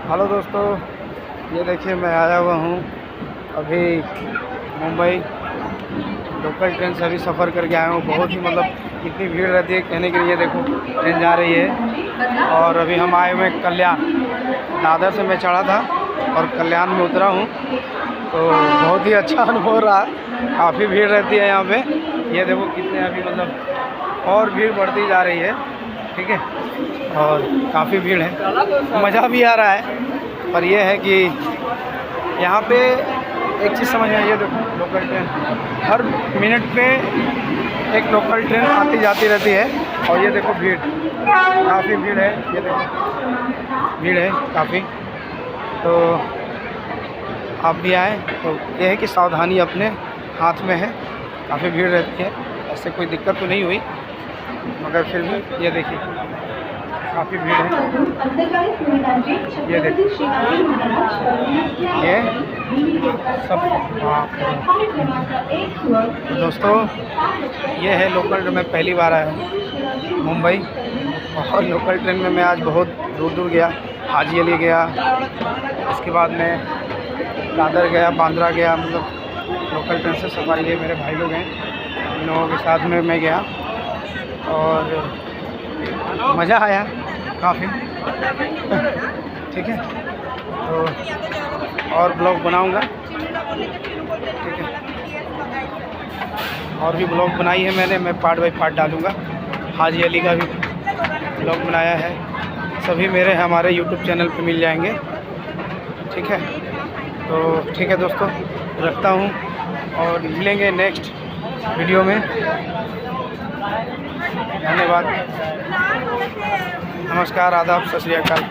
Hello दोस्तों, ये देखिए मैं आया हुआ हूँ अभी मुंबई। लोकल ट्रेन से अभी सफ़र करके आया हूँ। बहुत ही इतनी भीड़ रहती है कहने के लिए। देखो ट्रेन जा रही है और अभी हम आए हुए कल्याण। दादर से मैं चढ़ा था और कल्याण में उतरा हूँ, तो बहुत ही अच्छा अनुभव रहा। काफ़ी भीड़ रहती है यहाँ पे। ये देखो कितने अभी और भीड़ बढ़ती जा रही है। ठीक है, और काफ़ी भीड़ है, मज़ा भी आ रहा है। पर यह है कि यहाँ पे एक चीज़ समझ में आई है। देखो लोकल ट्रेन हर मिनट पे एक लोकल ट्रेन आती जाती रहती है। और ये देखो भीड़, काफ़ी भीड़ है। ये देखो भीड़ है काफ़ी। तो आप भी आए तो यह है कि सावधानी अपने हाथ में है। काफ़ी भीड़ रहती है, ऐसे कोई दिक्कत तो नहीं हुई, मगर फिर भी ये देखिए काफ़ी भीड़ है। ये देखिए ये सब। दोस्तों ये है लोकल ट्रेन। मैं पहली बार आया हूँ मुंबई, और लोकल ट्रेन में मैं आज बहुत दूर दूर गया। हाजी अली गया, इसके बाद मैं दादर गया, बांद्रा गया। लोकल ट्रेन से सफारी लिए मेरे भाई लोग हैं, इन लोगों के साथ में मैं गया और मज़ा आया काफ़ी। ठीक है, तो और ब्लॉग बनाऊंगा। ठीक है, और भी ब्लॉग बनाई है मैंने, मैं पार्ट बाय पार्ट डालूंगा। हाजी अली का भी ब्लॉग बनाया है, सभी मेरे हमारे यूट्यूब चैनल पे मिल जाएंगे। ठीक है, तो ठीक है दोस्तों, रखता हूँ और मिलेंगे नेक्स्ट वीडियो में। धन्यवाद, नमस्कार, आदाब, सत श्री अकाल।